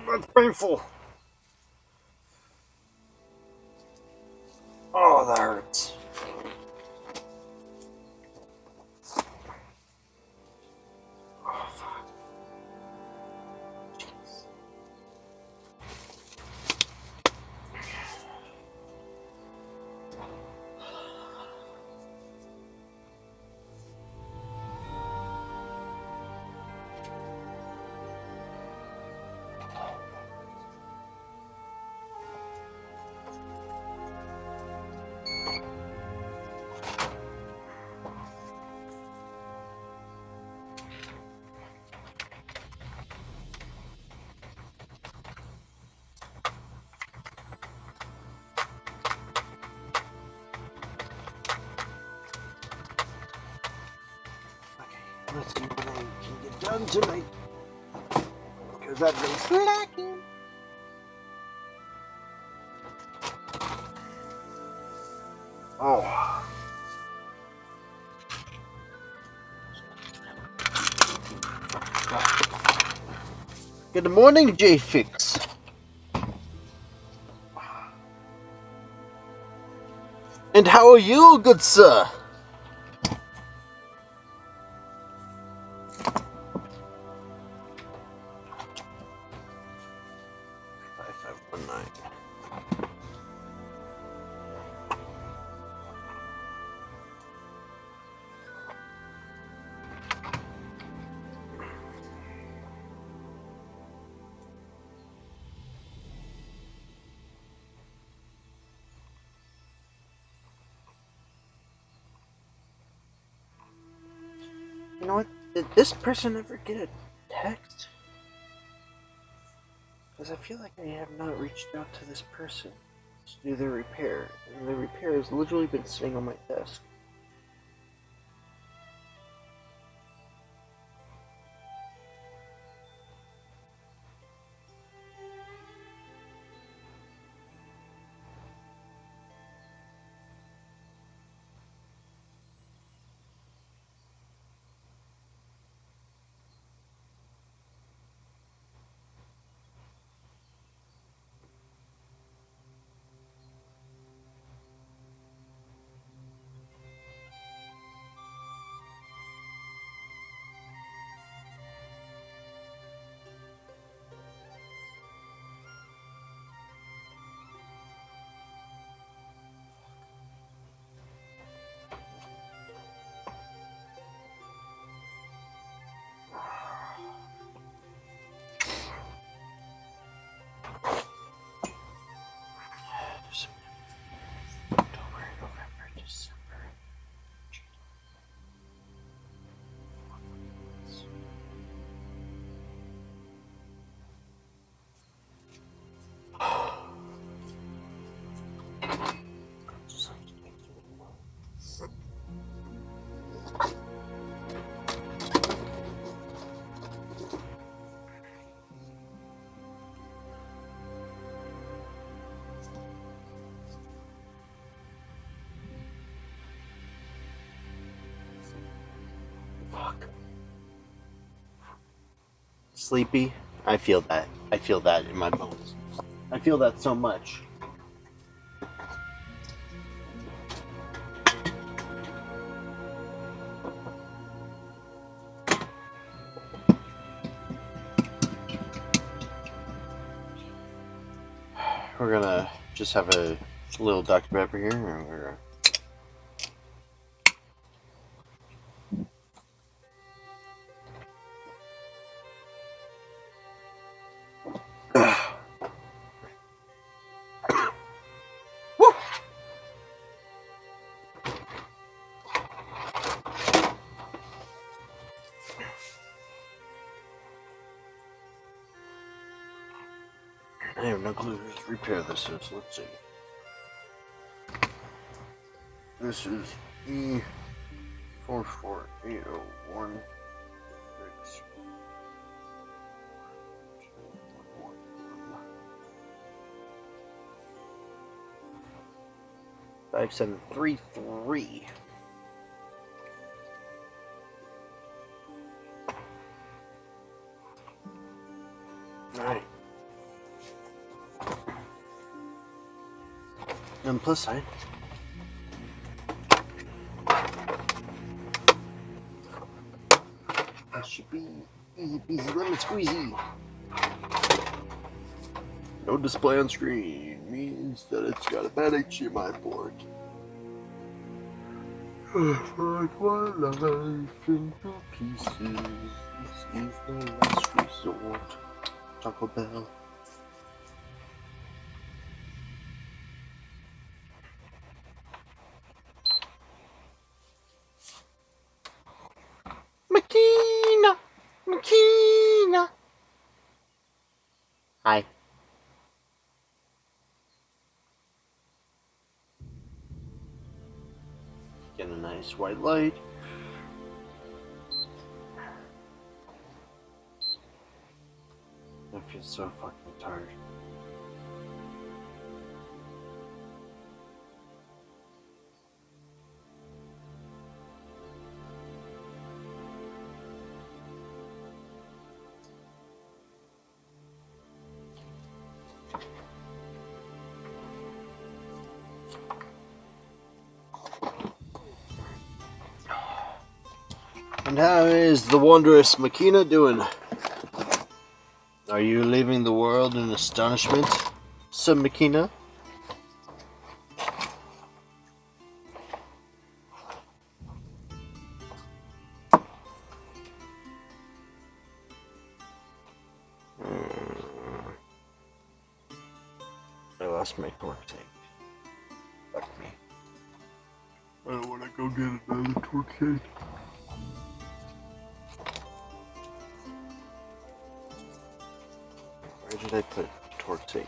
That's painful. Oh, that hurts. Oh, fuck. Jeez. Let's see what I can get done tonight. Because I've been slacking. Oh. Good morning, J-Fix. And how are you, good sir? 5519. You know what? Did this person ever get a text? Because I feel like I have not reached out to this person to do their repair. And the repair has literally been sitting on my desk. October, November, December. Fuck. Sleepy? I feel that. I feel that in my bones. I feel that so much. We're gonna just have a little Dr. Pepper here, and we're Woo! I have no clue whose repair this is. Let's see. This is E44801. 5733. Alright. On the plus side, that should be easy peasy lemon squeezy. No display on screen means that it's got a bad HDMI port. Like one life into pieces. This is the last resort. Taco Bell. Makina! Makina! Hi. Get a nice white light. I feel so fucking tired. And how is the wondrous Makina doing? Are you leaving the world in astonishment, Sub Makina? I lost my torque tank. Fuck me. I don't want to go get another torque tank. Where did I put torque tape?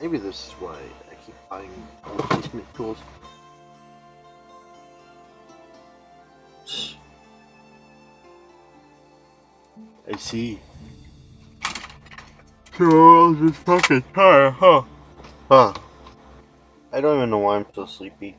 Maybe this is why I keep buying replacement tools. I see. So I'll just fucking tired, huh? Huh. I don't even know why I'm so sleepy.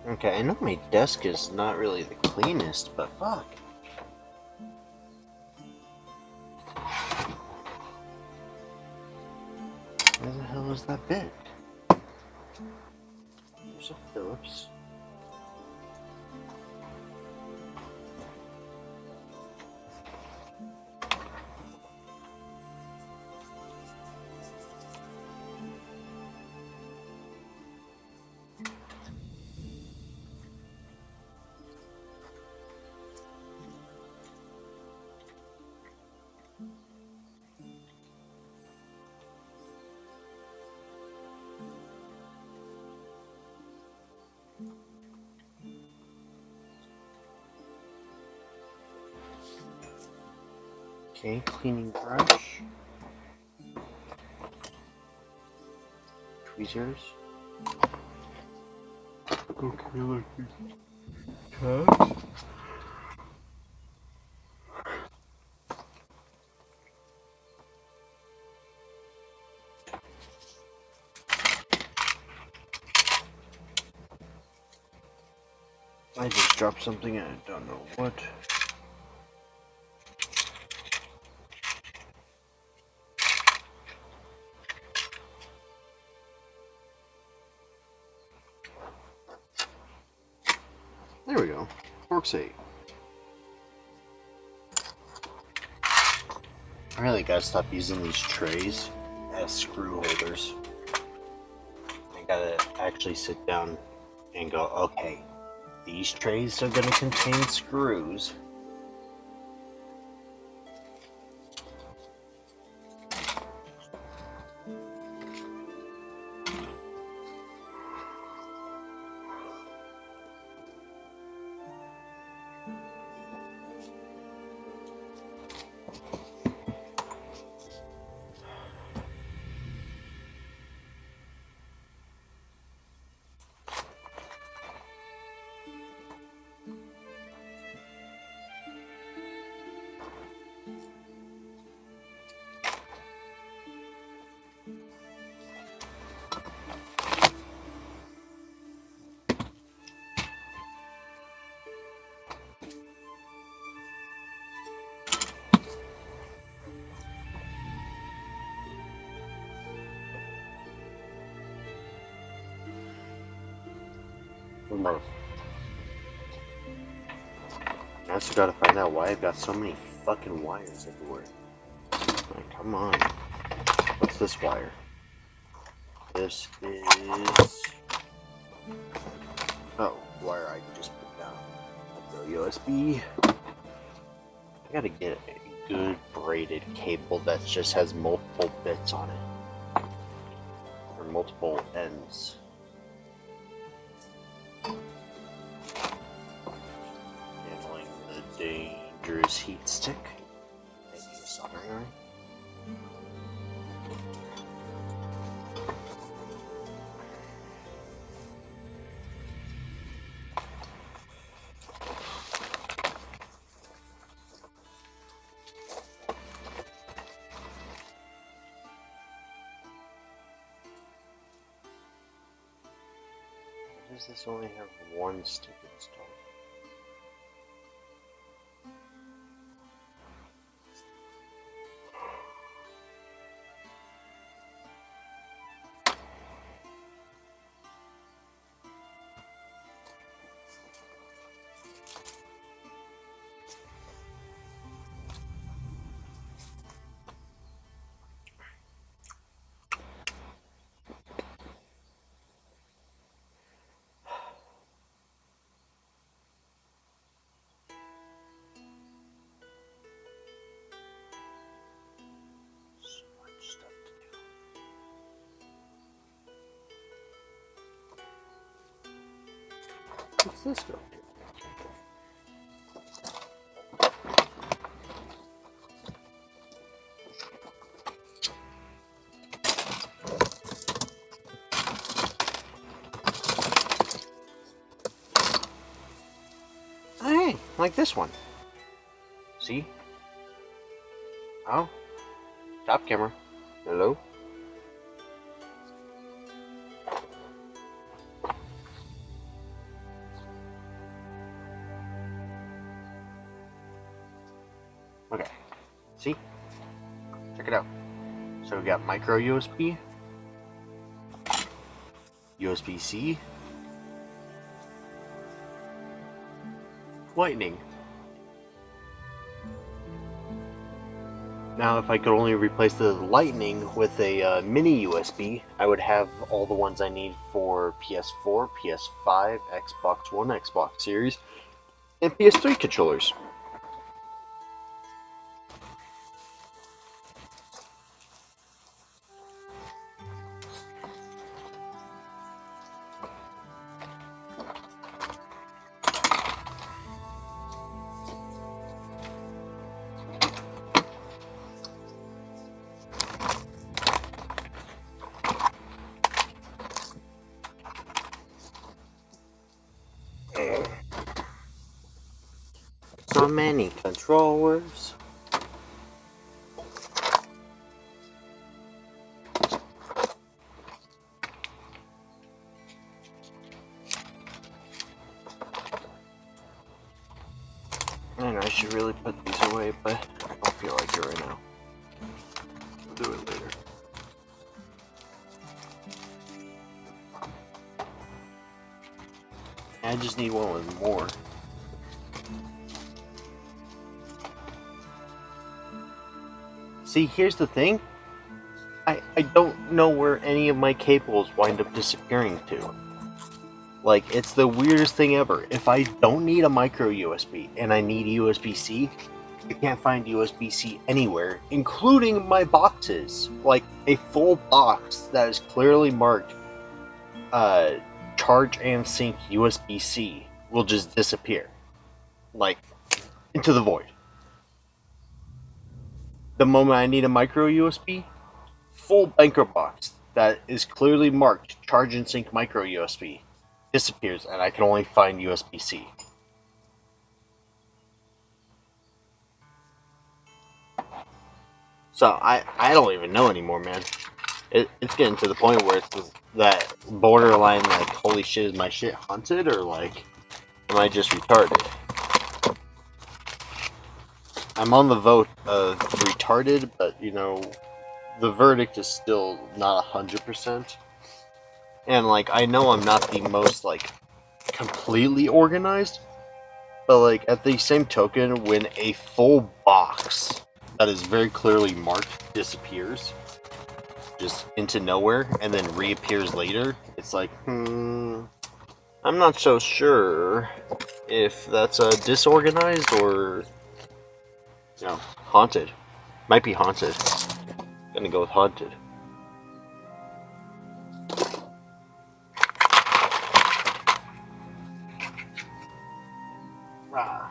Okay, I know my desk is not really the cleanest, but fuck. Where the hell is that bit? There's a Phillips. Okay, cleaning brush. Tweezers. Okay, look. Tabs. I just dropped something and I don't know what. There we go. Forks 8. I really gotta stop using these trays as screw holders. I gotta actually sit down and go, okay, these trays are gonna contain screws. I also gotta find out why I've got so many fucking wires everywhere. Like, come on. What's this wire? This is... oh, wire I just put down. The USB. I gotta get a good braided cable that just has multiple bits on it. Or multiple ends. Handling the dangerous heat stick. Making a soldering iron. Why does this only have one stick installed? What's this go? Hey, like this one. See? Oh. Top camera. Hello? Okay. See? Check it out. So we got micro USB, USB-C, Lightning. Now if I could only replace the Lightning with a mini USB, I would have all the ones I need for PS4, PS5, Xbox One, Xbox Series, and PS3 controllers. So many controllers. And I should really put these away, but I don't feel like it right now. I'll do it later. I just need one with more. See, here's the thing. I don't know where any of my cables wind up disappearing to. Like, it's the weirdest thing ever. If I don't need a micro USB and I need USB-C, I can't find USB-C anywhere, including my boxes. Like, a full box that is clearly marked charge and sync USB-C will just disappear. Like, into the void. The moment I need a micro USB, full banker box that is clearly marked charge and sync micro USB disappears, and I can only find USB-C. So I don't even know anymore, man. It's getting to the point where it's that borderline, like, holy shit, is my shit haunted, or like, am I just retarded? I'm on the vote of retarded, but you know, the verdict is still not 100%. And like, I know I'm not the most like completely organized, but like at the same token, when a full box that is very clearly marked disappears just into nowhere and then reappears later, it's like, I'm not so sure if that's disorganized or, you know, haunted. Might be haunted. Gonna go with haunted. Ah.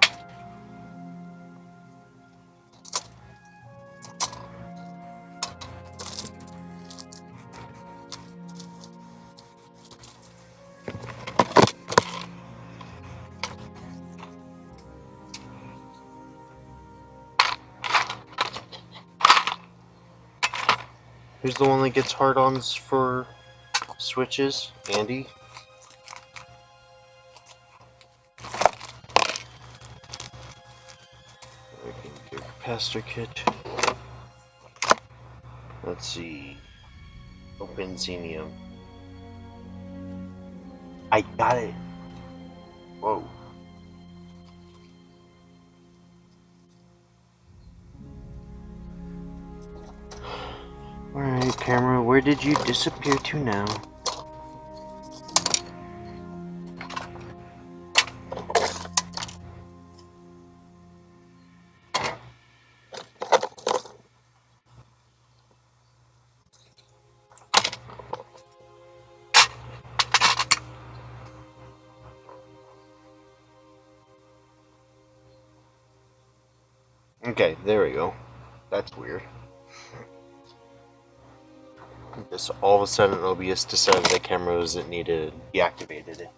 Who's the one that gets hard-ons for switches? Andy? Capacitor kit. Let's see. Open Xenium. I got it. Whoa. Alright, camera, where did you disappear to now? Okay, there we go. That's weird. Just all of a sudden OBS decided the camera wasn't needed, deactivated it.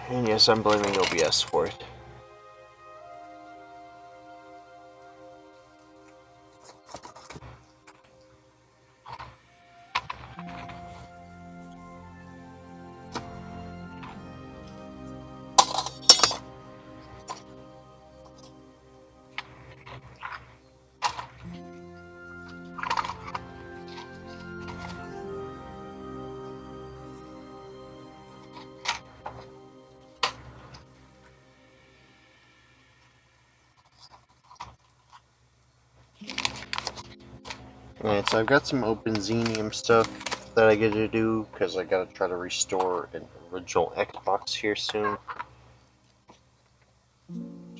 And yes, I'm blaming OBS for it. Alright, so I've got some Open Xenium stuff that I get to do, because I gotta try to restore an original Xbox here soon.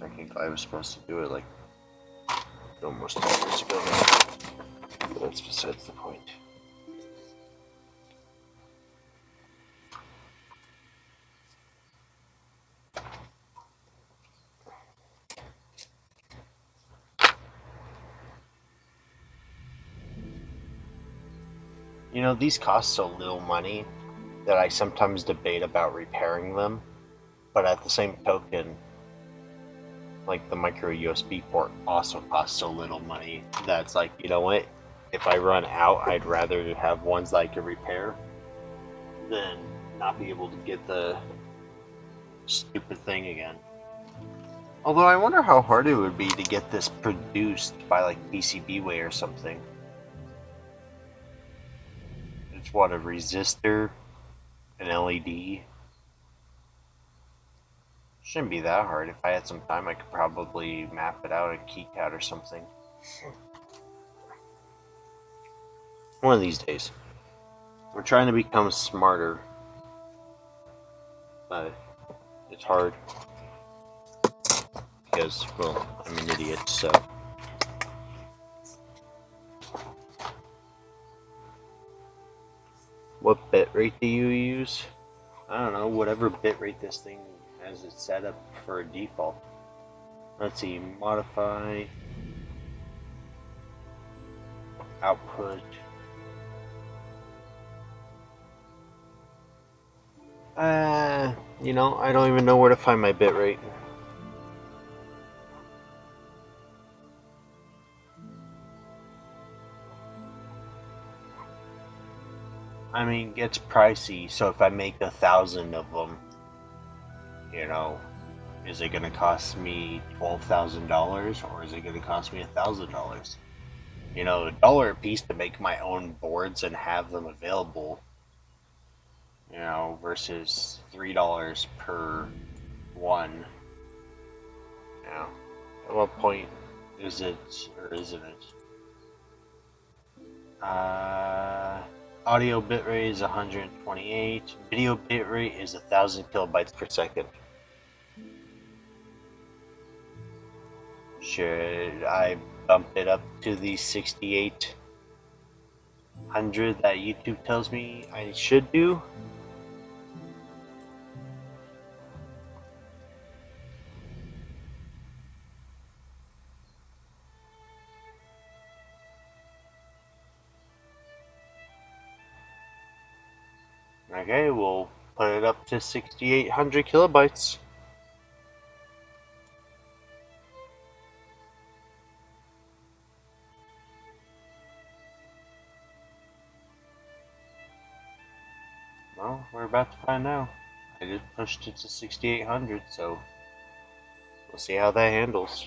I think I was supposed to do it like almost 2 years ago now. But that's besides the point. You know, these cost so little money that I sometimes debate about repairing them, but at the same token, like the micro USB port also costs so little money that's like, you know what? If I run out, I'd rather have ones that I can repair than not be able to get the stupid thing again. Although I wonder how hard it would be to get this produced by like PCBWay or something. It's what, a resistor, an LED. Shouldn't be that hard. If I had some time, I could probably map it out, a KeyCAD or something. One of these days. We're trying to become smarter, but it's hard because, well, I'm an idiot, so. What bitrate do you use? I don't know, whatever bitrate this thing has it set up for a default. Let's see, modify, output. You know, I don't even know where to find my bitrate. I mean, it gets pricey, so if I make 1,000 of them, you know, is it going to cost me $12,000 or is it going to cost me $1,000? You know, $1 a piece to make my own boards and have them available, you know, versus $3 per one. You know, at what point is it or isn't it? Audio bitrate is 128. Video bitrate is 1,000 kilobytes per second. Should I bump it up to the 6,800 that YouTube tells me I should do? Okay, we'll put it up to 6,800 kilobytes. Well, we're about to find out. I just pushed it to 6,800, so we'll see how that handles.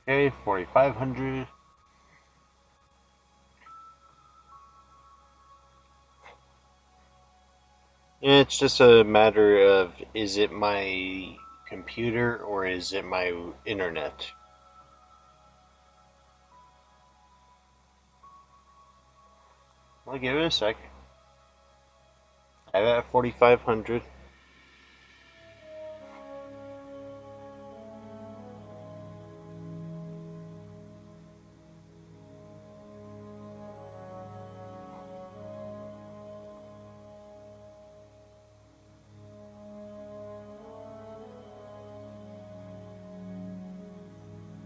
Okay, 4,500. It's just a matter of, is it my computer or is it my internet? I'll give it a sec. I have it at 4,500.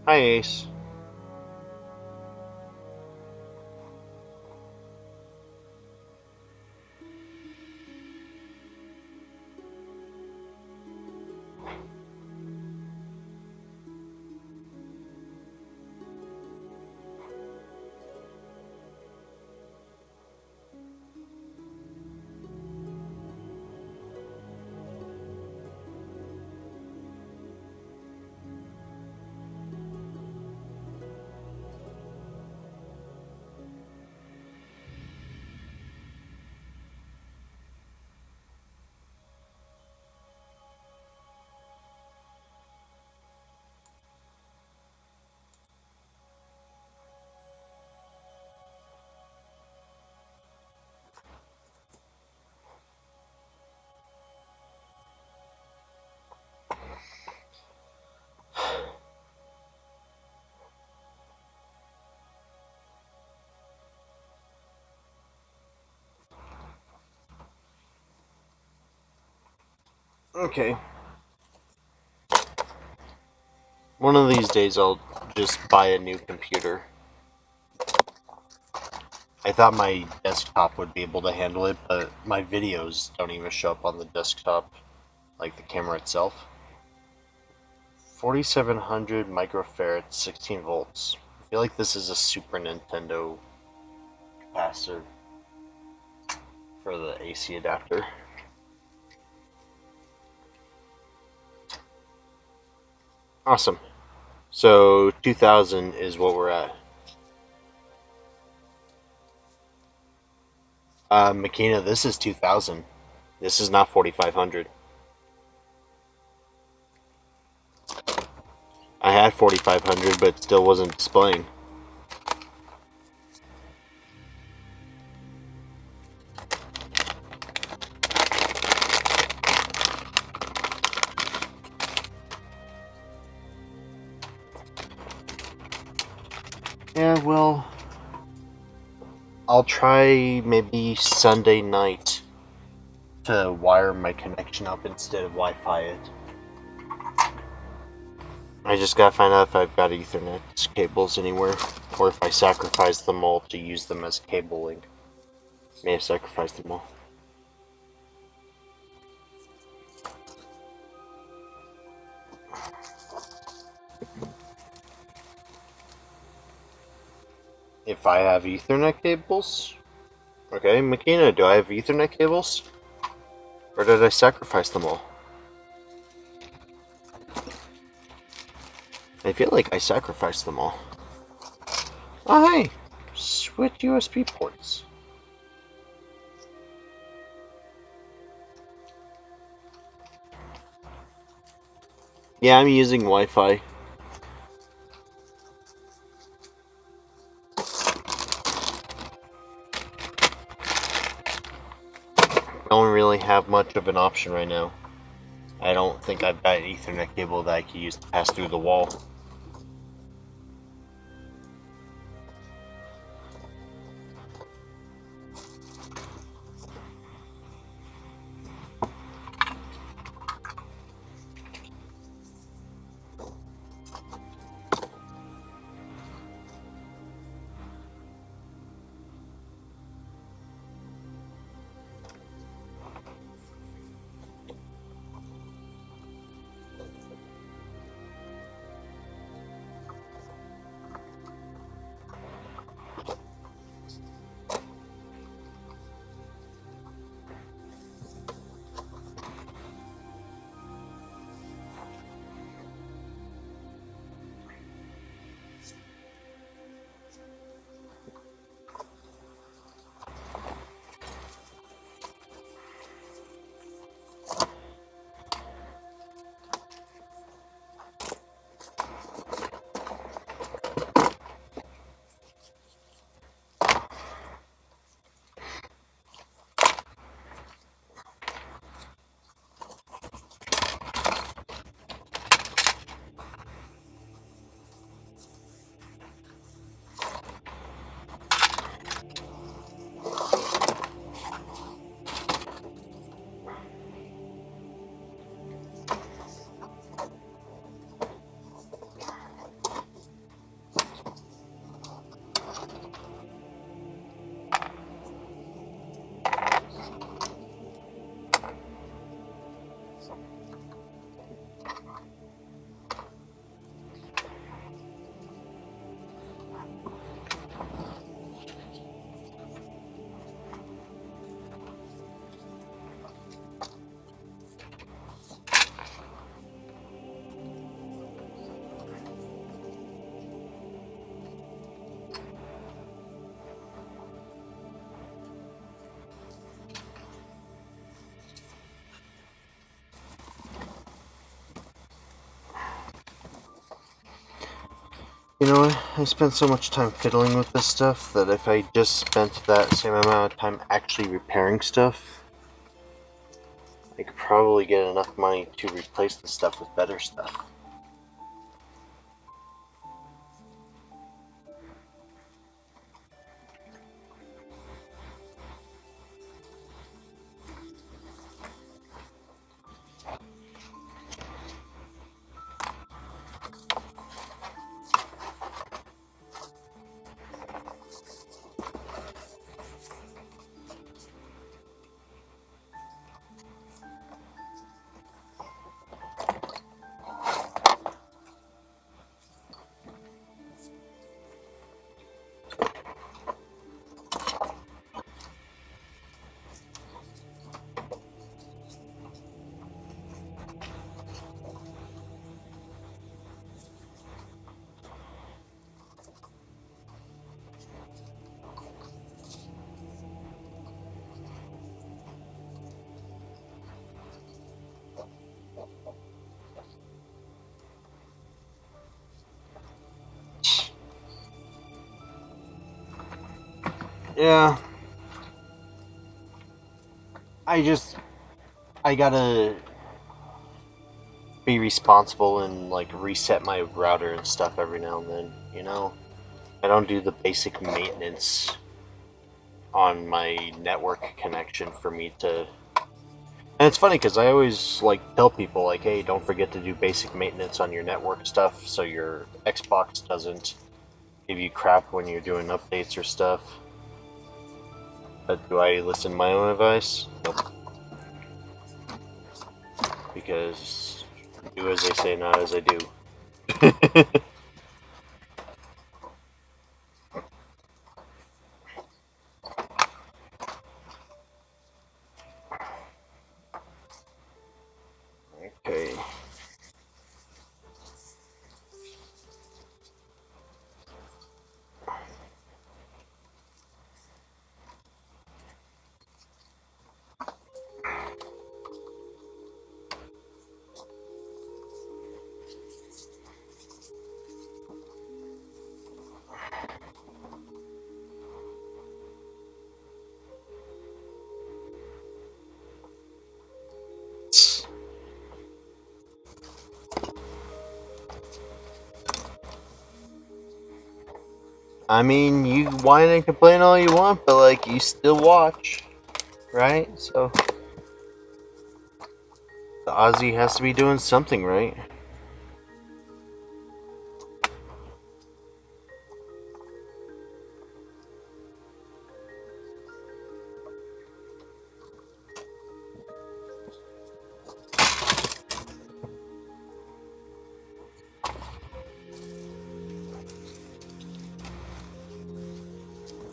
Hi, Ace. Okay. One of these days I'll just buy a new computer. I thought my desktop would be able to handle it, but my videos don't even show up on the desktop, like the camera itself. 4700 microfarads, 16 volts. I feel like this is a Super Nintendo capacitor for the AC adapter. Awesome. So 2000 is what we're at. Makina, this is 2000. This is not 4500. I had 4500, but it still wasn't displaying. Yeah, well, I'll try maybe Sunday night to wire my connection up instead of Wi-Fi it. I just gotta find out if I've got Ethernet cables anywhere, or if I sacrifice them all to use them as cabling. May have sacrificed them all. If I have Ethernet cables? Okay, Makina, do I have Ethernet cables? Or did I sacrifice them all? I feel like I sacrificed them all. Oh, hey! Switch USB ports. Yeah, I'm using Wi-Fi. Don't really have much of an option right now. I don't think I've got an Ethernet cable that I can use to pass through the wall. You know what? I spent so much time fiddling with this stuff that if I just spent that same amount of time actually repairing stuff, I could probably get enough money to replace the stuff with better stuff. Yeah. I gotta be responsible and like reset my router and stuff every now and then, you know? I don't do the basic maintenance on my network connection for me to. And it's funny because I always like tell people like, hey, don't forget to do basic maintenance on your network stuff so your Xbox doesn't give you crap when you're doing updates or stuff. But do I listen to my own advice? Nope. Because do as I say, not as I do. Okay. I mean, you whine and complain all you want, but like, you still watch, right? So, the Aussie has to be doing something right.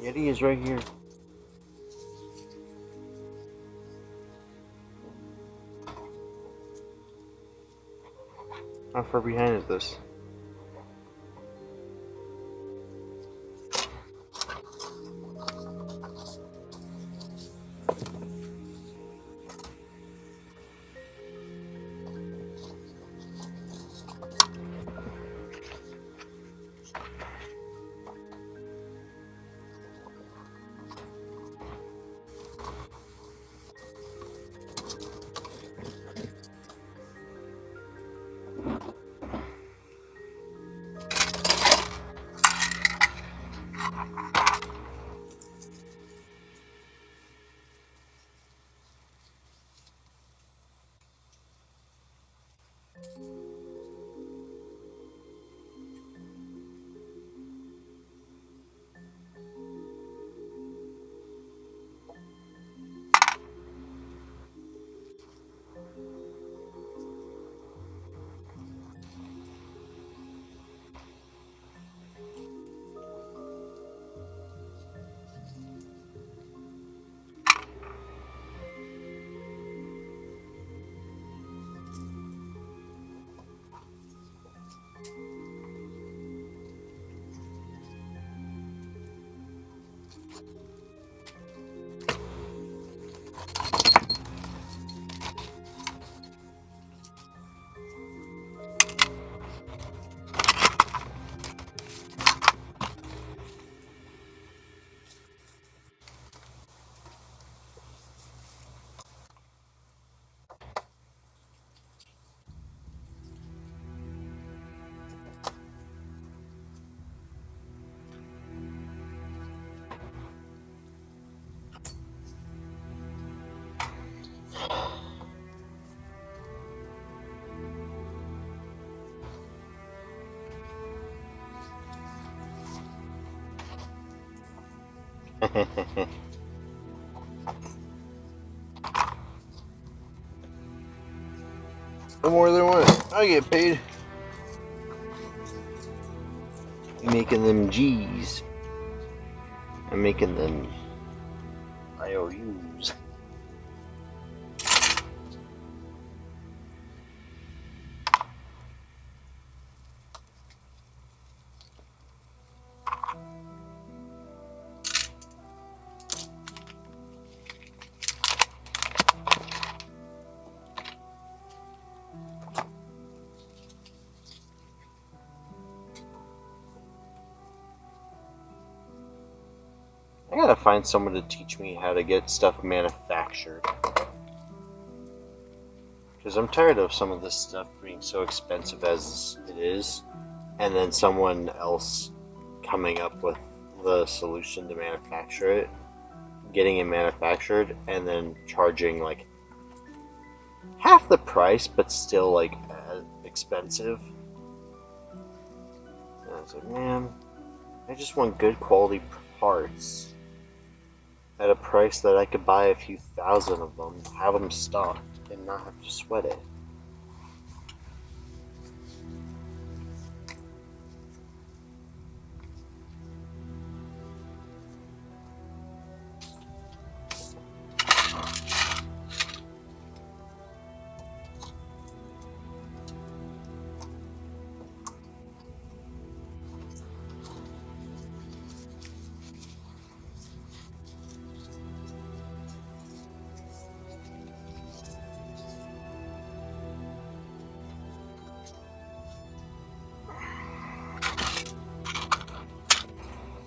Yeti is right here. How far behind is this? No more than what I get paid. Making them G's. I'm making them IOUs. I gotta find someone to teach me how to get stuff manufactured. Because I'm tired of some of this stuff being so expensive as it is, and then someone else coming up with the solution to manufacture it, getting it manufactured, and then charging like half the price, but still like expensive. And I was like, man, I just want good quality parts at a price that I could buy a few thousand of them, have them stocked, and not have to sweat it.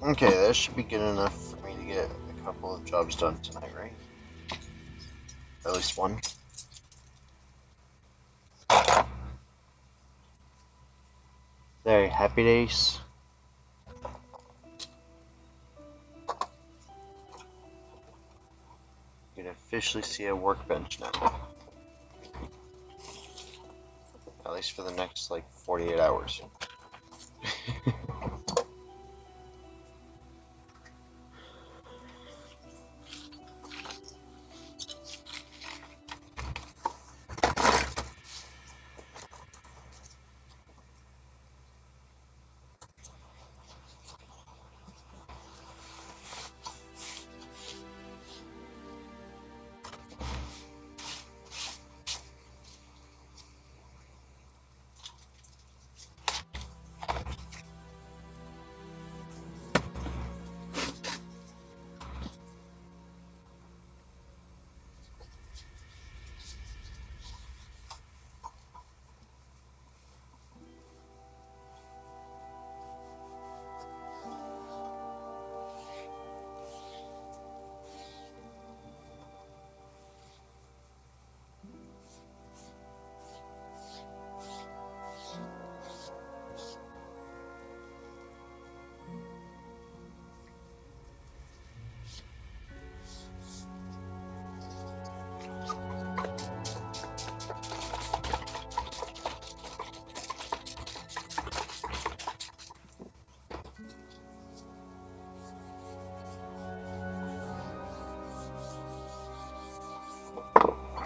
Okay, that should be good enough for me to get a couple of jobs done tonight, right? At least one. There, happy days. You can officially see a workbench now. At least for the next, like, 48 hours.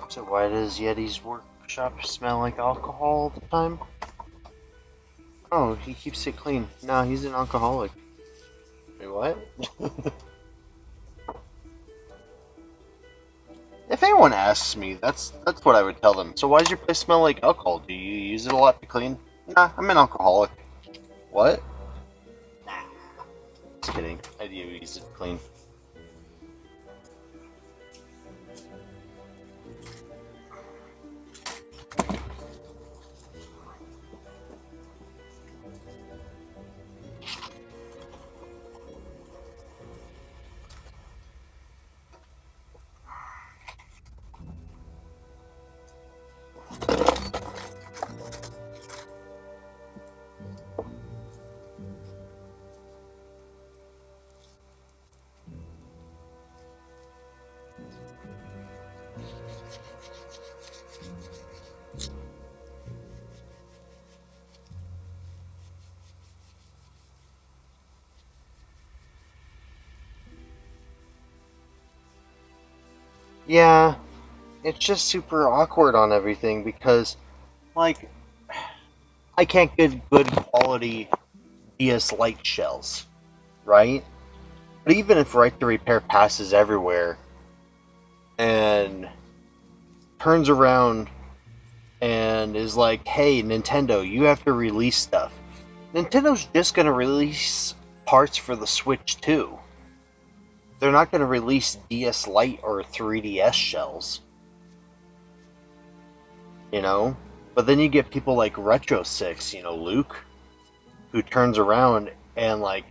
So why does Yeti's workshop smell like alcohol all the time? Oh, he keeps it clean. No, he's an alcoholic. Wait, what? If anyone asks me, that's what I would tell them. So why does your place smell like alcohol? Do you use it a lot to clean? Nah, I'm an alcoholic. What? Nah. Just kidding. I do use it to clean. Yeah, it's just super awkward on everything because, like, I can't get good quality DS light shells, right? But even if Right to Repair passes everywhere and turns around and is like, hey, Nintendo, you have to release stuff. Nintendo's just going to release parts for the Switch too. They're not going to release DS Lite or 3DS shells. You know? But then you get people like Retro6, you know, Luke, who turns around and, like,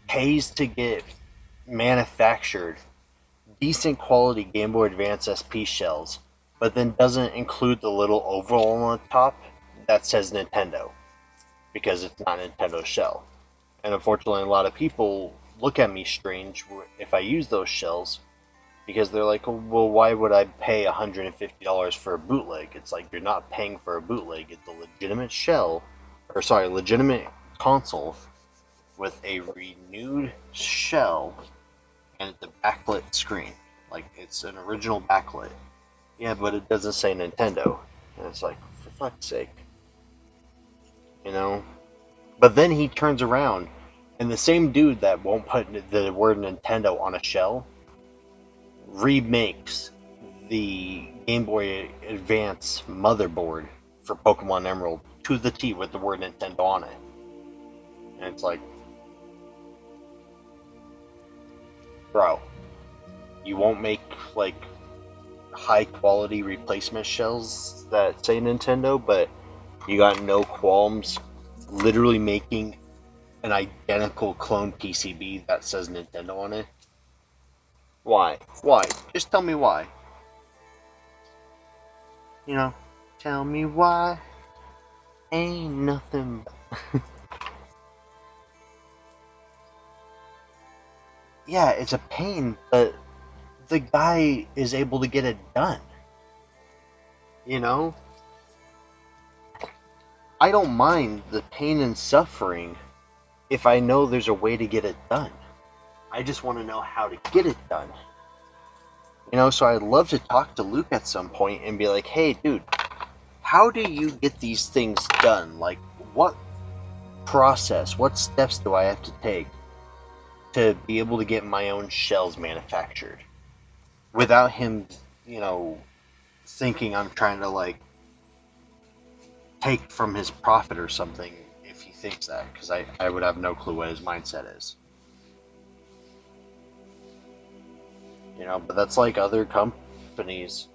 pays to get manufactured decent quality Game Boy Advance SP shells, but then doesn't include the little oval on the top that says Nintendo, because it's not Nintendo's shell. And unfortunately, a lot of people look at me strange if I use those shells, because they're like, well, why would I pay $150 for a bootleg? It's like, you're not paying for a bootleg. It's a legitimate shell, or sorry, legitimate console with a renewed shell and it's a backlit screen. Like, it's an original backlit. Yeah, but it doesn't say Nintendo. And it's like, for fuck's sake. You know? But then he turns around, and the same dude that won't put the word Nintendo on a shell remakes the Game Boy Advance motherboard for Pokemon Emerald to the T with the word Nintendo on it. And it's like, bro, you won't make, like, high quality replacement shells that say Nintendo, but you got no qualms literally making an identical clone PCB that says Nintendo on it? Why? Why? Just tell me why. You know, tell me why. Ain't nothing. Yeah, it's a pain, but the guy is able to get it done. You know? I don't mind the pain and suffering if I know there's a way to get it done. I just want to know how to get it done. You know, so I'd love to talk to Luke at some point and be like, hey, dude, how do you get these things done? Like, what process, what steps do I have to take to be able to get my own shells manufactured? Without him, you know, thinking I'm trying to, like, take from his profit or something if he thinks that, because I would have no clue what his mindset is. You know, but that's like other companies.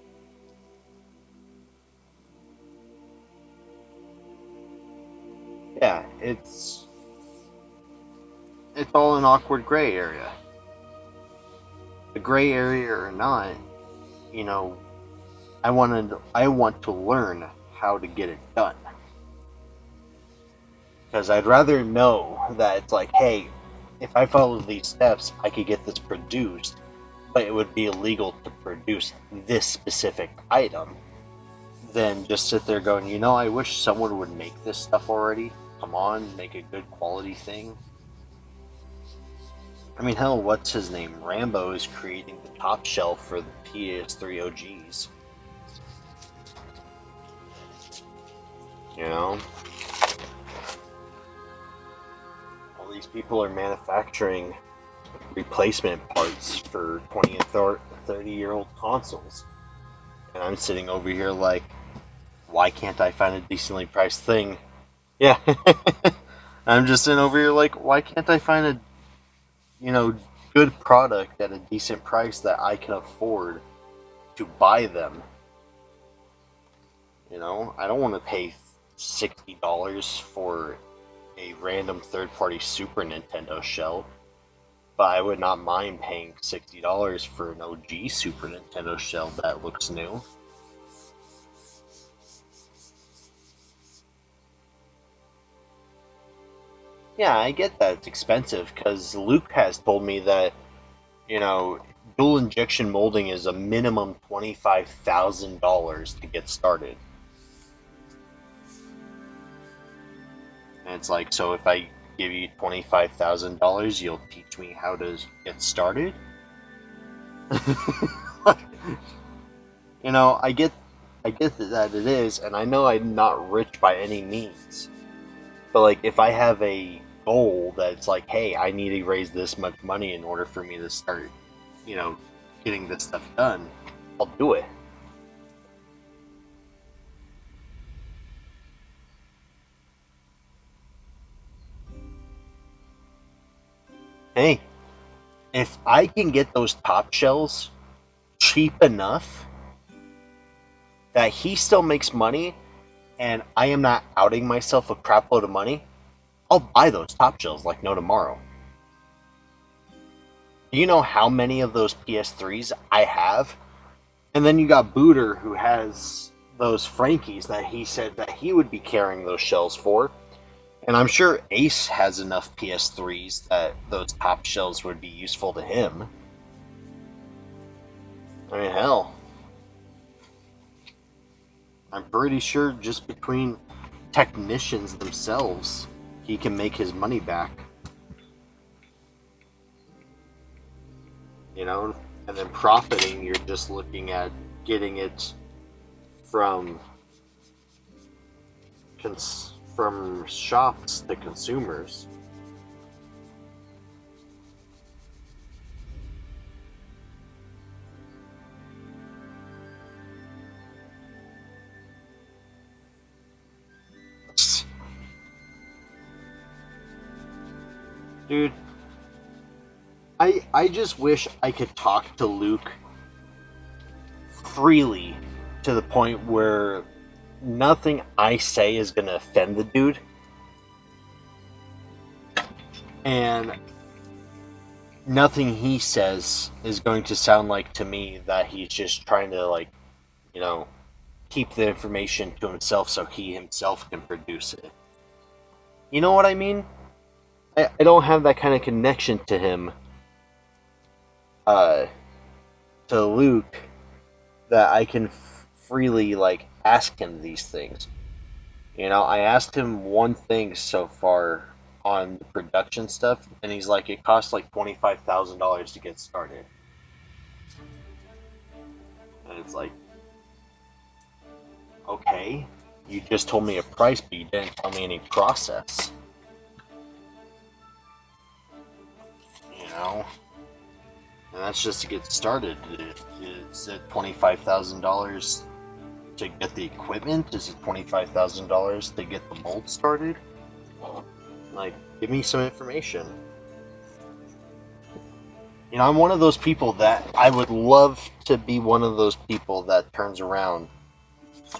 Yeah, it's all an awkward gray area. The gray area or not, you know, I want to learn how to get it done. Because I'd rather know that it's like, hey, if I follow these steps, I could get this produced, but it would be illegal to produce this specific item, than just sit there going, you know, I wish someone would make this stuff already. Come on, make a good quality thing. I mean, hell, what's his name? Rambo is creating the top shelf for the PS3 OGs. You know? All these people are manufacturing replacement parts for 20 and 30-year-old consoles. And I'm sitting over here like, why can't I find a decently priced thing? Yeah. I'm just sitting over here like, why can't I find a, you know, good product at a decent price that I can afford to buy them? You know, I don't want to pay $60 for a random third-party Super Nintendo shell, but I would not mind paying $60 for an OG Super Nintendo shell that looks new. Yeah, I get that it's expensive, because Luke has told me that, you know, dual injection molding is a minimum $25,000 to get started. And it's like, so if I give you $25,000, you'll teach me how to get started? You know, I get that it is, and I know I'm not rich by any means. But like, if I have a goal that's like, hey, I need to raise this much money in order for me to start, you know, getting this stuff done, I'll do it. Hey, if I can get those top shells cheap enough that he still makes money and I am not outing myself a crap load of money, I'll buy those top shells like no tomorrow. Do you know how many of those PS3s I have? And then you got Booter, who has those Frankies that he said that he would be carrying those shells for. And I'm sure Ace has enough PS3s that those top shells would be useful to him. I mean, hell, I'm pretty sure just between technicians themselves, he can make his money back. You know, and then profiting, you're just looking at getting it from from shops to consumers. Dude, I just wish I could talk to Luke freely to the point where nothing I say is going to offend the dude. And nothing he says is going to sound like to me that he's just trying to, like, you know, keep the information to himself so he himself can produce it. You know what I mean? I don't have that kind of connection to him, uh, to Luke, that I can freely, like, ask him these things. You know, I asked him one thing so far on the production stuff, and he's like, it costs like $25,000 to get started. And it's like, okay, you just told me a price, but you didn't tell me any process. You know? And that's just to get started. Is it $25,000 to get the equipment? Is it $25,000 to get the mold started? Like, give me some information. You know, I'm one of those people that I would love to be one of those people that turns around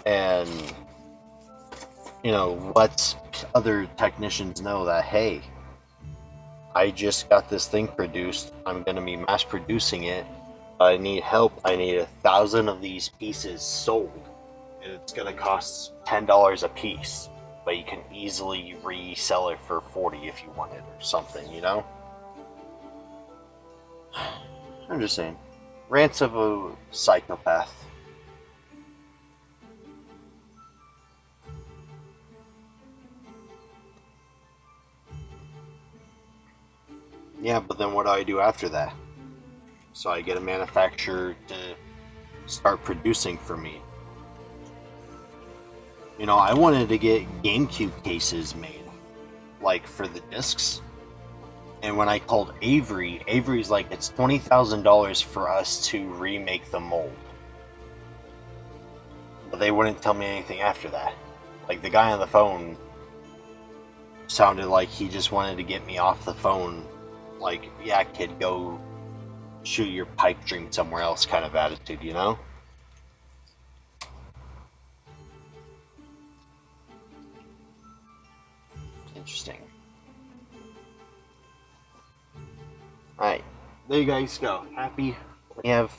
and, you know, lets other technicians know that, hey, I just got this thing produced. I'm going to be mass producing it. I need help. I need 1,000 of these pieces sold. And it's going to cost $10 a piece. But you can easily resell it for 40 if you want it or something, you know? I'm just saying. Rants of a psychopath. Yeah, but then what do I do after that? So I get a manufacturer to start producing for me. You know, I wanted to get GameCube cases made, like for the discs. And when I called Avery, Avery's like, it's $20,000 for us to remake the mold. But they wouldn't tell me anything after that. Like, the guy on the phone sounded like he just wanted to get me off the phone. Like, yeah, kid, go shoot your pipe dream somewhere else kind of attitude, you know? Interesting. Alright, there you guys go. Happy we have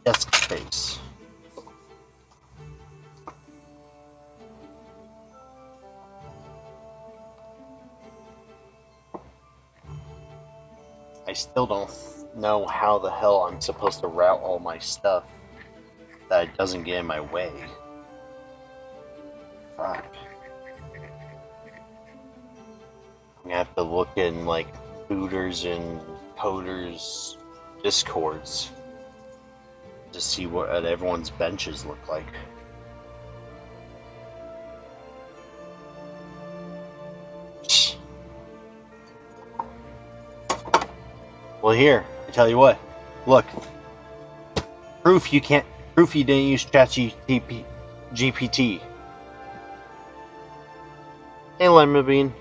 desk space. I still don't know how the hell I'm supposed to route all my stuff that it doesn't get in my way. Fuck. I'm gonna have to look in, like, booters and coders discords to see what everyone's benches look like. Well, here, I tell you what. Look, proof you didn't use ChatGPT. Hey, Lemon Bean.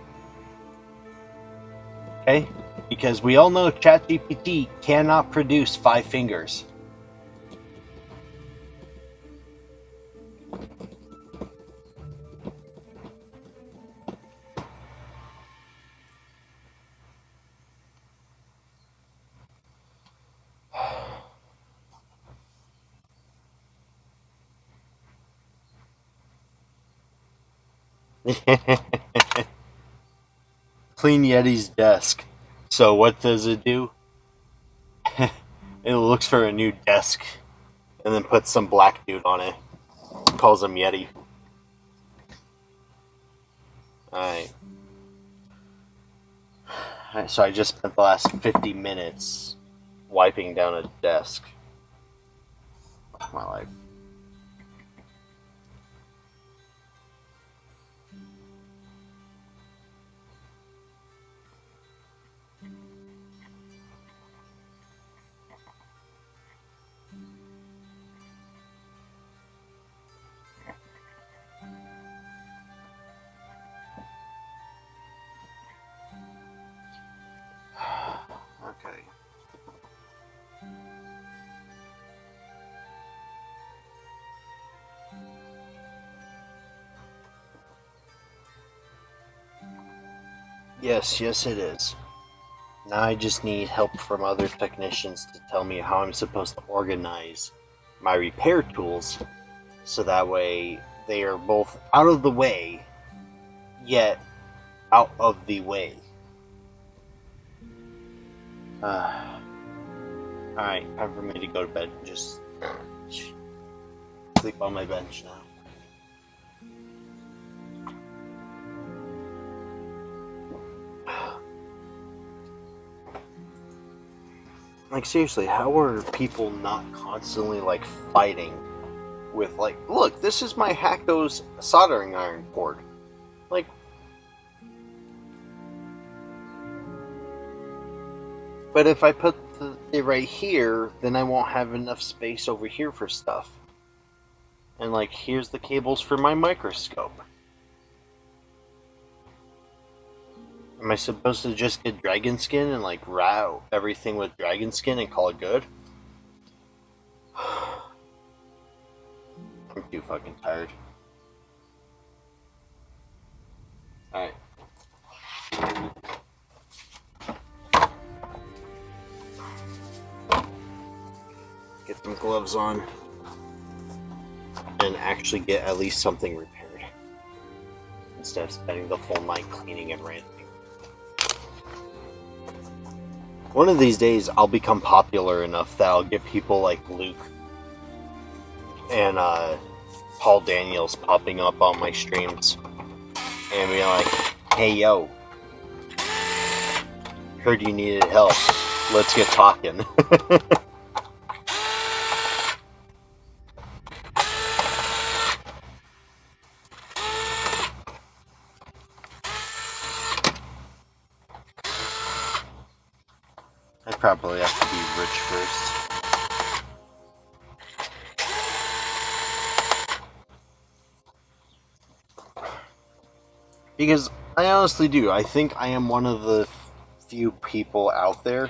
Okay, because we all know ChatGPT cannot produce 5 fingers. Clean Yeti's desk. So what does it do? It looks for a new desk and then puts some black dude on it. Calls him Yeti. Alright. So I just spent the last 50 minutes wiping down a desk. My life. Okay. Yes, it is. Now I just need help from other technicians to tell me how I'm supposed to organize my repair tools so that way they are both out of the way, yet out of the way. Alright, time for me to go to bed and just sleep on my bench now. Like, seriously, how are people not constantly, like, fighting with, like, look, this is my Hacko's soldering iron board. Like, but if I put it right here, then I won't have enough space over here for stuff. And, like, here's the cables for my microscope. Am I supposed to just get dragon skin and, like, route everything with dragon skin and call it good? I'm too fucking tired. Alright. Get some gloves on. And actually get at least something repaired. Instead of spending the full night cleaning and ranting. One of these days, I'll become popular enough that I'll get people like Luke and Paul Daniels popping up on my streams and be like, hey yo, heard you needed help, let's get talking. I probably have to be rich first. Because I honestly do. I think I am one of the few people out there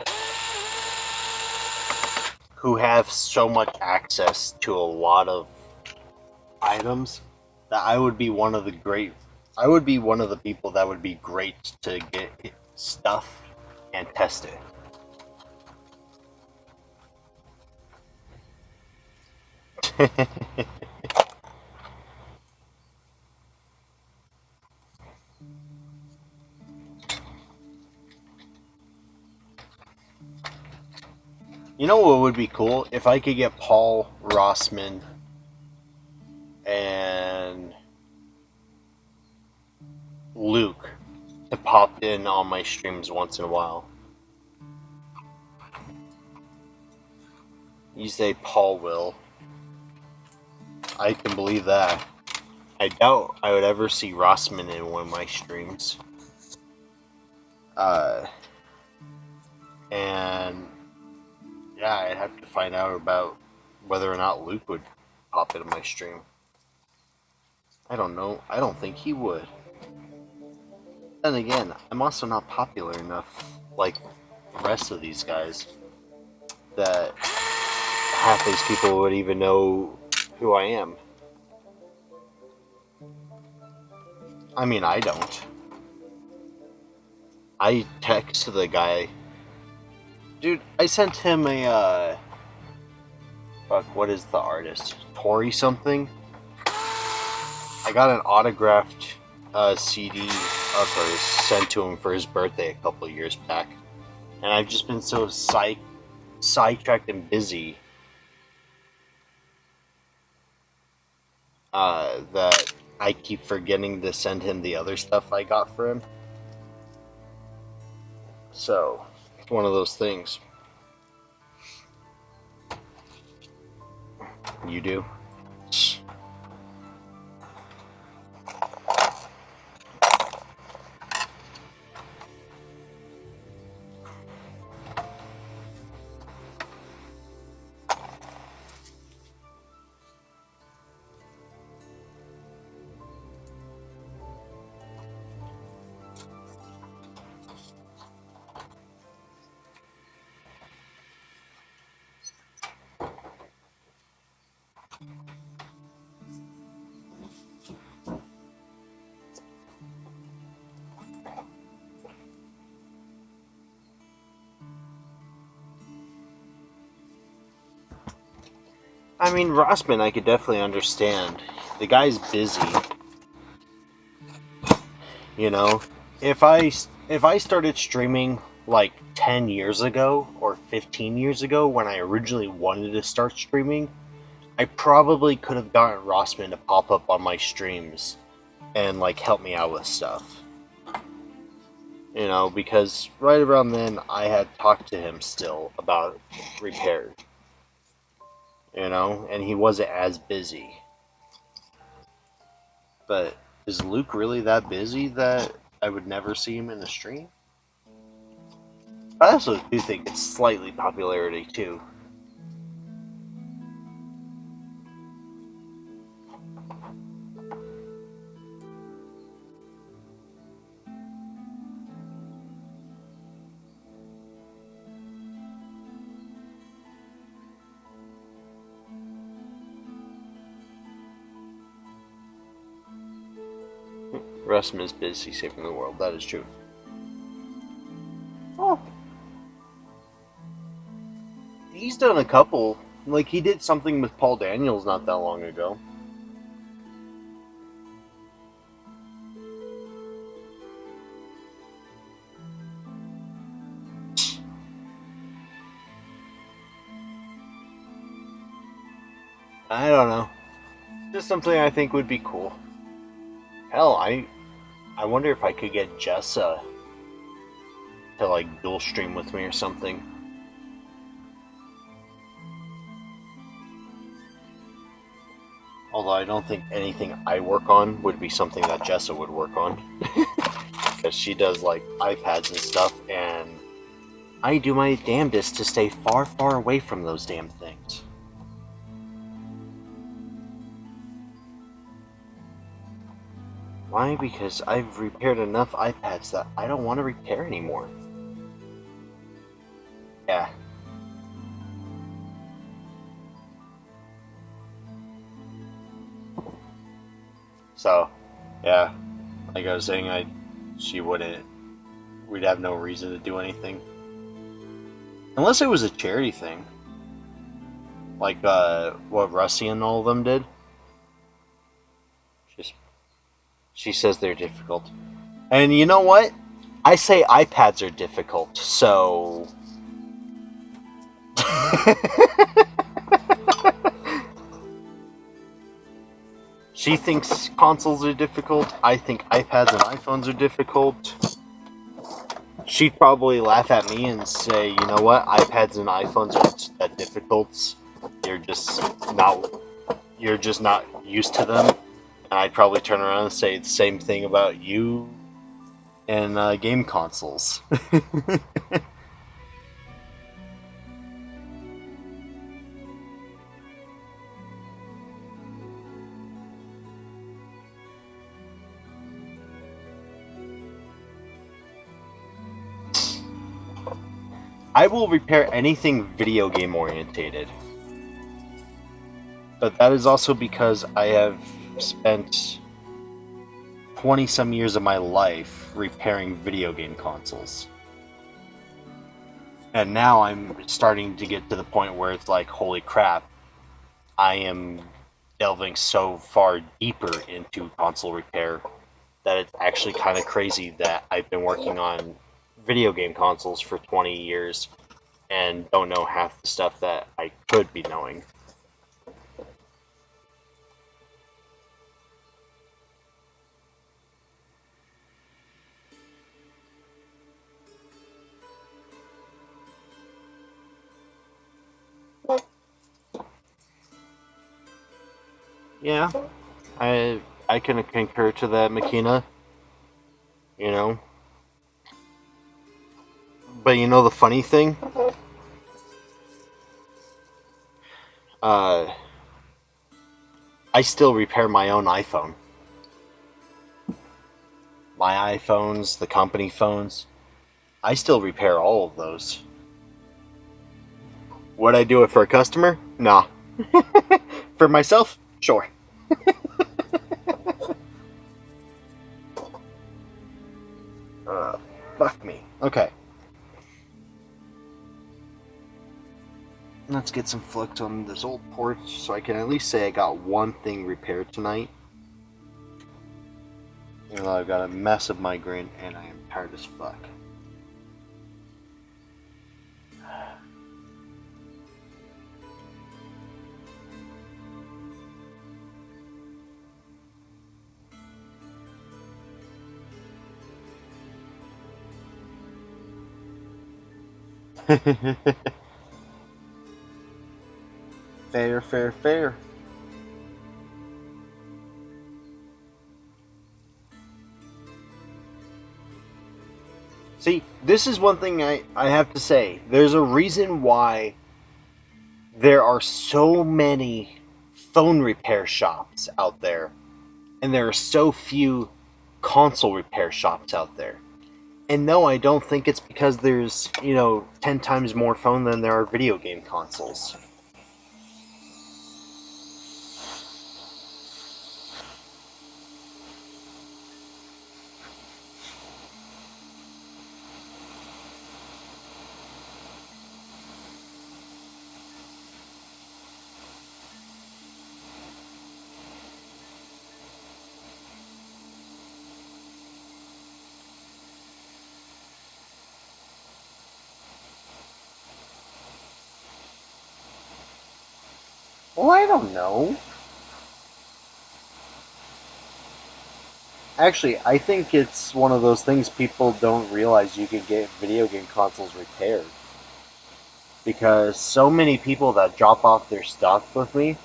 who have so much access to a lot of items that I would be one of the people that would be great to get stuff and test it. You know what would be cool? If I could get Paul Rossman and Luke to pop in on my streams once in a while. You say Paul will. I can believe that. I doubt I would ever see Rossman in one of my streams. And yeah, I'd have to find out about whether or not Luke would pop into my stream. I don't know. I don't think he would. Then again, I'm also not popular enough, like the rest of these guys, that half these people would even know who I am. I mean, I don't. I text the guy. Dude, I sent him a, fuck, what is the artist? Tori something? I got an autographed a CD of hers sent to him for his birthday a couple of years back, and I've just been so sidetracked and busy that I keep forgetting to send him the other stuff I got for him. So it's one of those things. You do? I mean, Rossman, I could definitely understand. The guy's busy, you know. If I started streaming like 10 years ago or 15 years ago when I originally wanted to start streaming, I probably could have gotten Rossman to pop up on my streams and like help me out with stuff. You know, because right around then I had talked to him still about repairs. You know, and he wasn't as busy. But is Luke really that busy that I would never see him in the stream? I also do think it's slightly popularity too. Russman is busy saving the world. That is true. Oh, he's done a couple. Like he did something with Paul Daniels not that long ago. I don't know. Just something I think would be cool. Hell, I wonder if I could get Jessa to like dual stream with me or something. Although I don't think anything I work on would be something that Jessa would work on. Because she does like iPads and stuff, and I do my damnedest to stay far, far away from those damn things. Why? Because I've repaired enough iPads that I don't want to repair anymore. Yeah. So, yeah, like I was saying, we'd have no reason to do anything. Unless it was a charity thing. Like, what Rusty and all of them did. She says they're difficult. And you know what? I say iPads are difficult, so... She thinks consoles are difficult. I think iPads and iPhones are difficult. She'd probably laugh at me and say, you know what? iPads and iPhones aren't that difficult. You're just not used to them. And I'd probably turn around and say the same thing about you and game consoles. I will repair anything video game orientated. But that is also because I have spent 20 some years of my life repairing video game consoles. And now I'm starting to get to the point where it's like, holy crap, I am delving so far deeper into console repair that it's actually kind of crazy that I've been working on video game consoles for 20 years and don't know half the stuff that I could be knowing. Yeah, I can concur to that, Makina. You know, but you know the funny thing, uh, I still repair my own iPhone, my iPhones, the company phones. I still repair all of those. Would I do it for a customer? Nah. For myself? Sure. Fuck me. Okay. Let's get some flicks on this old porch so I can at least say I got one thing repaired tonight. Even though I've got a massive migraine and I am tired as fuck. Fair, fair, fair. See, this is one thing I have to say. There's a reason why there are so many phone repair shops out there, and there are so few console repair shops out there. And no, I don't think it's because there's, 10 times more phone than there are video game consoles. Well, I don't know. Actually, I think it's one of those things people don't realize you can get video game consoles repaired. Because so many people that drop off their stuff with me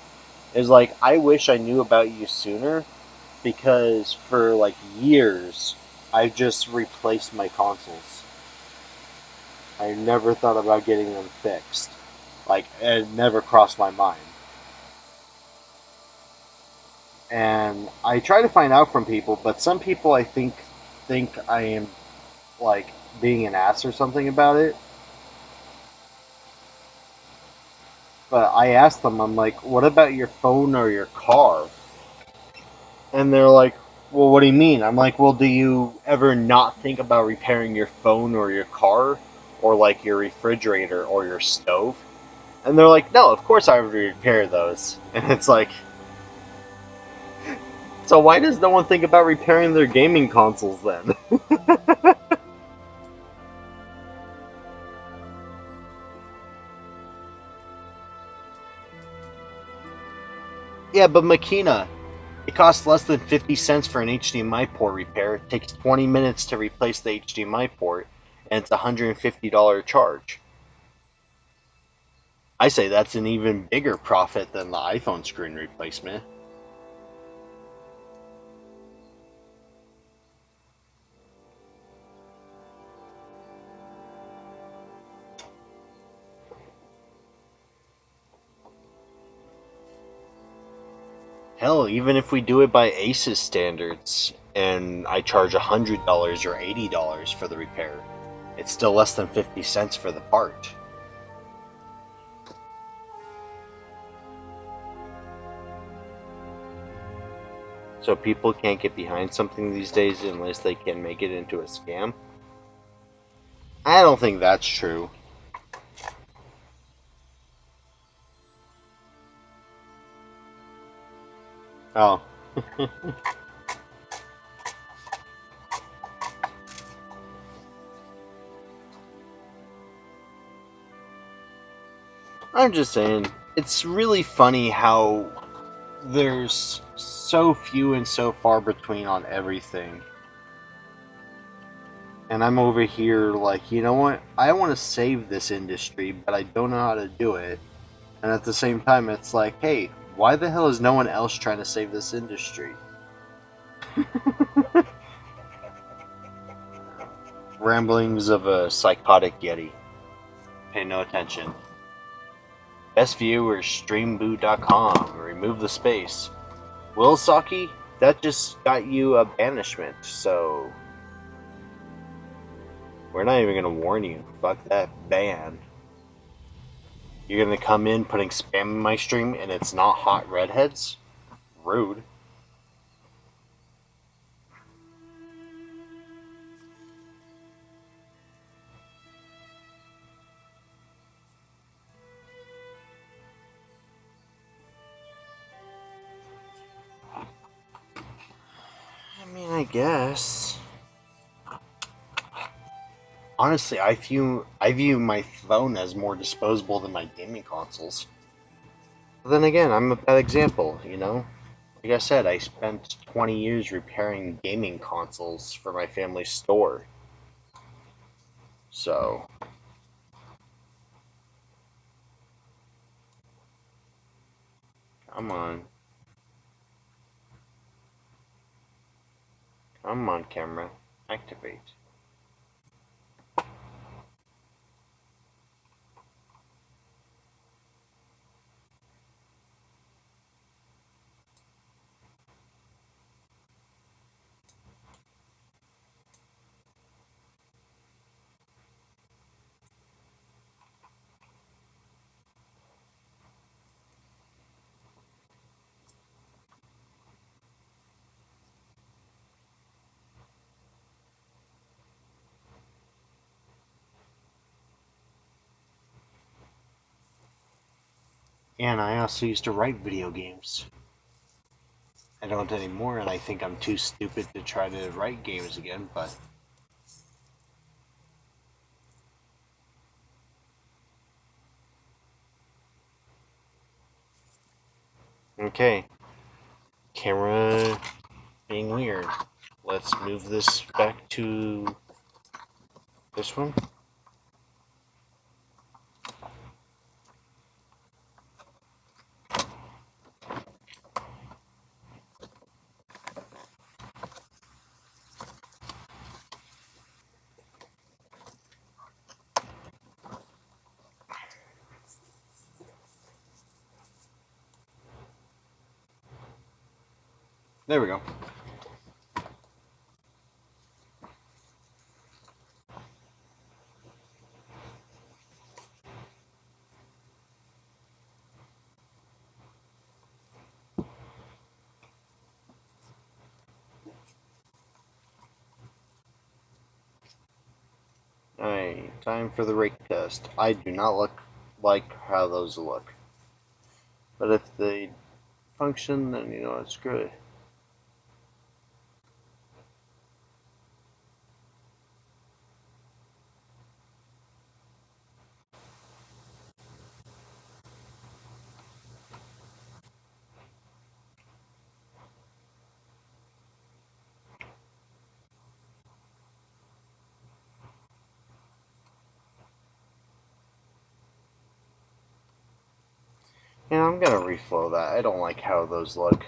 is like, I wish I knew about you sooner because for like years I've just replaced my consoles. I never thought about getting them fixed. Like, it never crossed my mind. And I try to find out from people, but some people I think I am like being an ass or something about it. But I asked them, I'm like, what about your phone or your car? And they're like, well, what do you mean? I'm like, well, do you ever not think about repairing your phone or your car or like your refrigerator or your stove? And they're like, no, of course I would repair those. And it's like, so why does no one think about repairing their gaming consoles then? Yeah, but Makina, it costs less than 50 cents for an HDMI port repair. It takes 20 minutes to replace the HDMI port, and it's a $150 charge. I say that's an even bigger profit than the iPhone screen replacement. Hell, even if we do it by ACES standards and I charge $100 or $80 for the repair, it's still less than 50 cents for the part. So people can't get behind something these days unless they can make it into a scam? I don't think that's true. Oh. I'm just saying, it's really funny how there's so few and so far between on everything. And I'm over here like, you know what? I want to save this industry, but I don't know how to do it. And at the same time, it's like, hey, why the hell is no one else trying to save this industry? Ramblings of a psychotic Yeti. Pay no attention. Best view is streamboo.com. Remove the space. Will Saki, that just got you a banishment, so we're not even gonna warn you. Fuck that ban. You're gonna come in putting spam in my stream and it's not hot redheads? Rude. I mean, I guess. Honestly, I view my phone as more disposable than my gaming consoles. But then again, I'm a bad example, you know? Like I said, I spent 20 years repairing gaming consoles for my family's store. So, come on. Come on, camera. Activate. And I also used to write video games. I don't anymore, and I think I'm too stupid to try to write games again, but okay. Camera being weird. Let's move this back to this one. There we go. Alright, time for the rake test. I do not like how those look. But if they function, then you know it's good. Yeah, I'm gonna reflow that. I don't like how those look.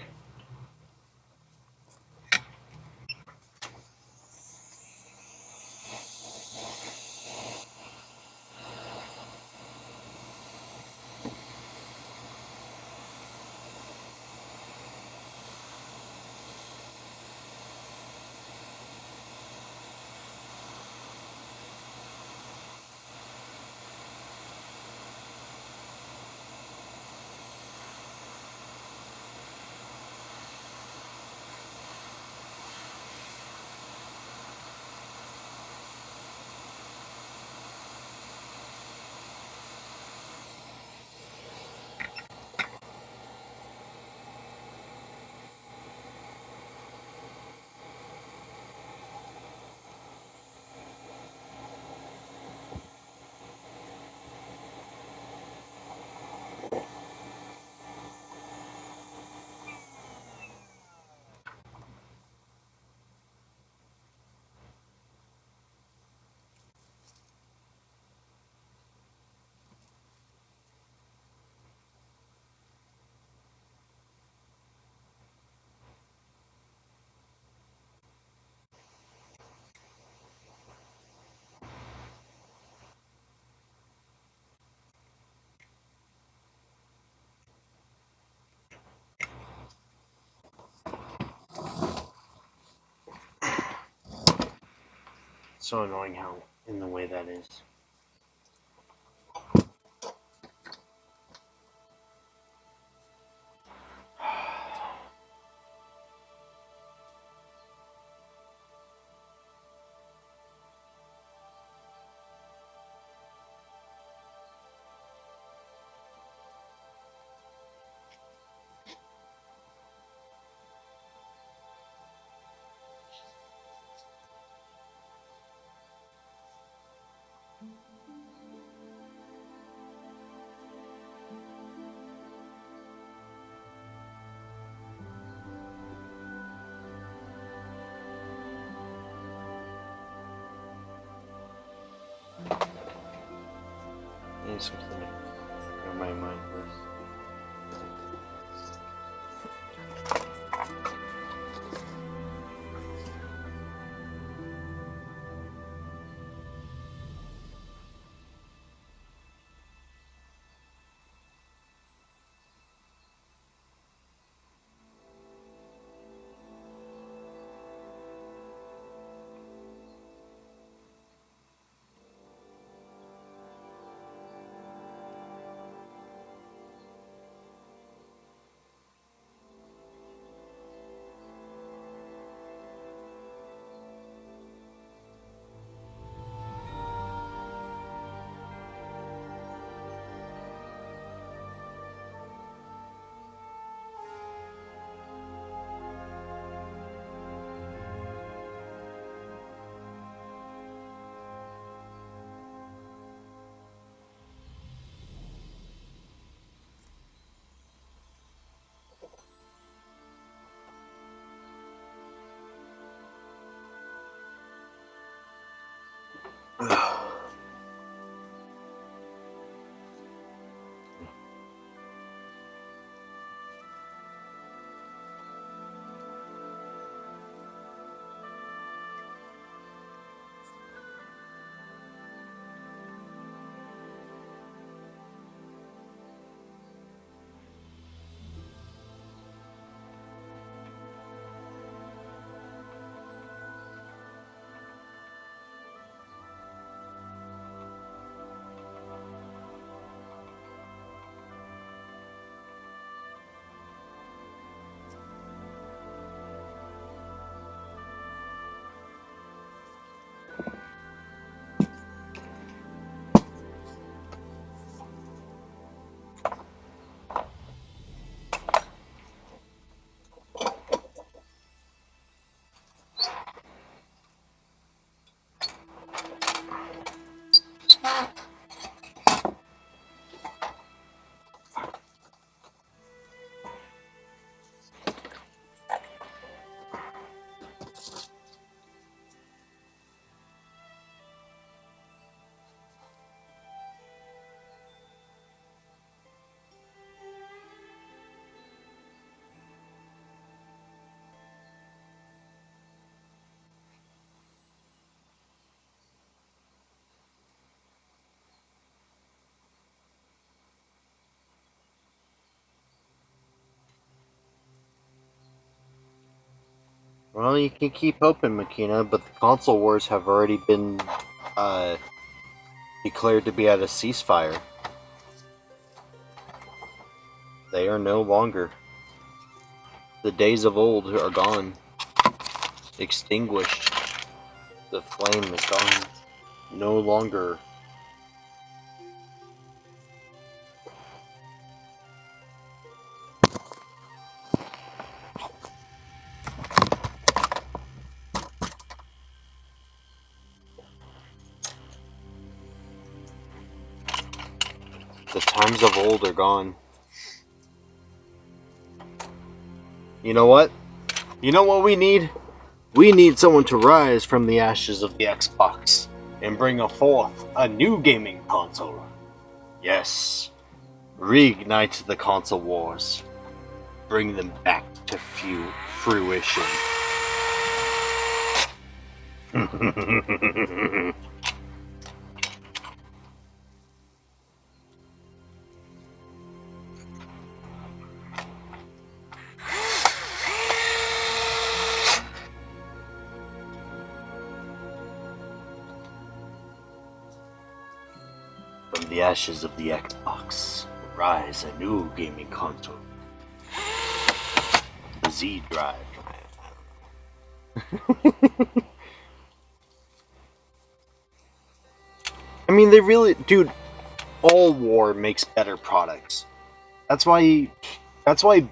so annoying how in the way that is. Need something to clear my mind first. Well, you can keep hoping, Makina, but the console wars have already been declared to be at a ceasefire. They are no longer. The days of old are gone. Extinguished. The flame is gone. No longer. The times of old are gone. You know what? You know what we need? We need someone to rise from the ashes of the Xbox and bring forth a new gaming console. Yes. Reignite the console wars. Bring them back to fruition. the ashes of the Xbox will rise a new gaming console. The Z Drive. I mean, they really, dude. All war makes better products. That's why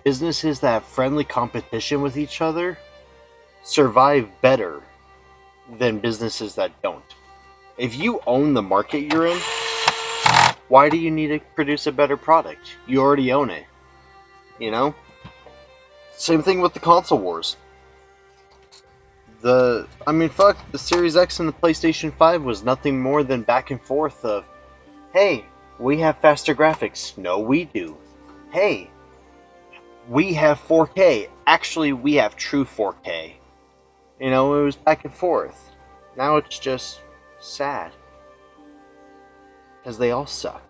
businesses that have friendly competition with each other survive better than businesses that don't. If you own the market you're in, why do you need to produce a better product? You already own it. You know? Same thing with the console wars. The Series X and the PlayStation 5 was nothing more than back and forth of, hey, we have faster graphics. No, we do. Hey, we have 4K. Actually, we have true 4K. You know, it was back and forth. Now it's just sad. Because they all suck.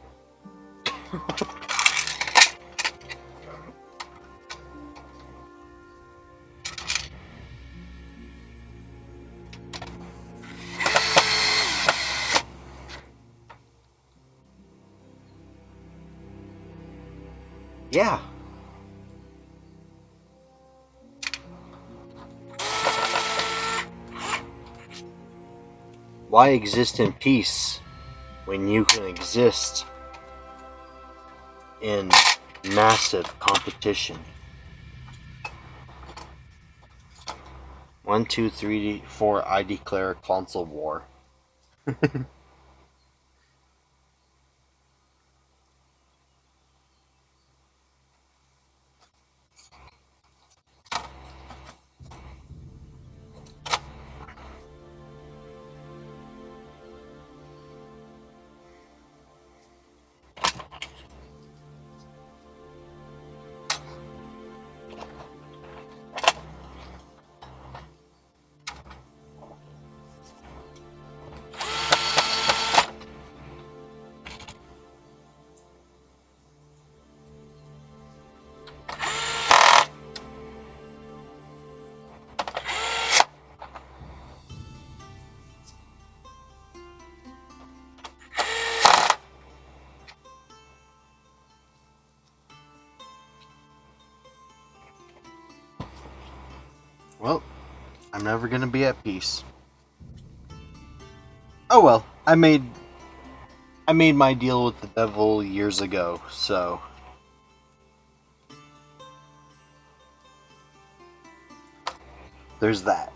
Yeah. Why exist in peace when you can exist in massive competition? 1, 2, 3, 4, I declare a console war. Well, I'm never gonna be at peace. Oh well, I made my deal with the devil years ago, so there's that.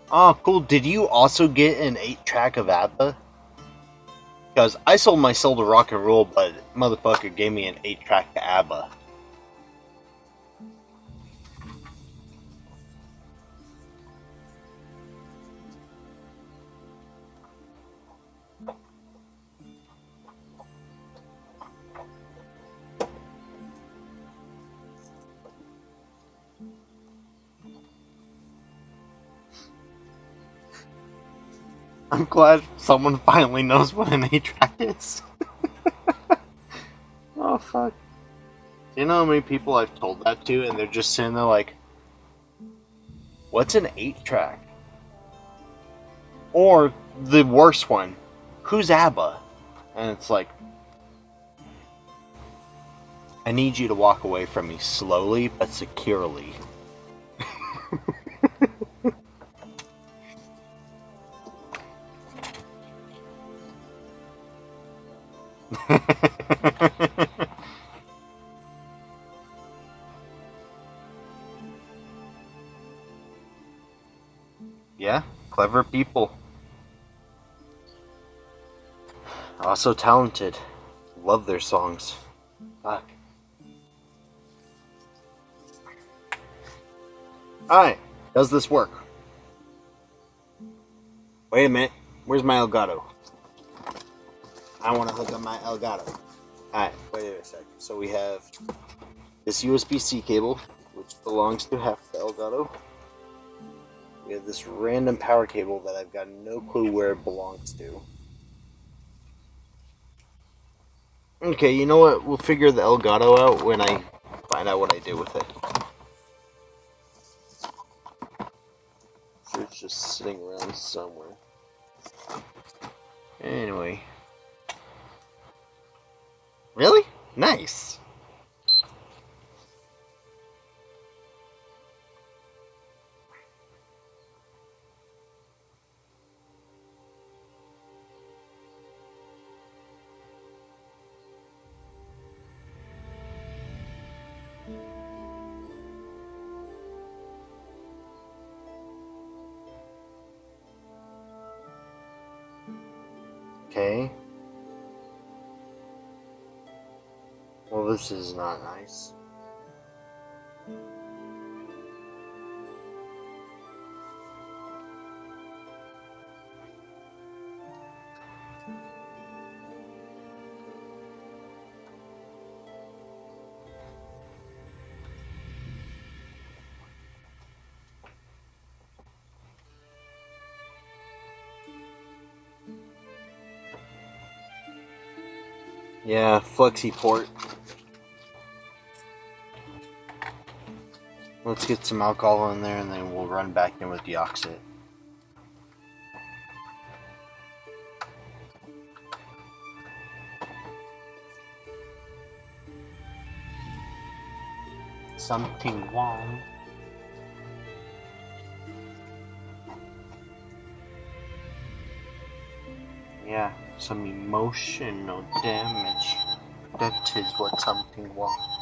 Oh, cool. Did you also get an 8-track of ABBA? Because I sold my soul to rock and roll, but motherfucker gave me an 8-track to ABBA. I'm glad someone finally knows what an 8-track is. Oh, fuck. Do you know how many people I've told that to, and they're just sitting there like, what's an 8-track? Or, the worst one, who's ABBA? And it's like, I need you to walk away from me slowly but securely. Yeah, clever people. Also talented. Love their songs. Fuck. Alright, does this work? Wait a minute. Where's my Elgato? I want to hook up my Elgato. Alright, wait a sec. So we have this USB-C cable. which belongs to half the Elgato. We have this random power cable that I've got no clue where it belongs to. Okay, you know what? We'll figure the Elgato out when I find out what I do with it. Sure, it's just sitting around somewhere. Anyway. Really? Nice. Okay. Well, this is not nice. Yeah, flexi port. Let's get some alcohol in there and then we'll run back in with the oxide. Something wrong. Yeah, some emotional damage. That is what something wrong.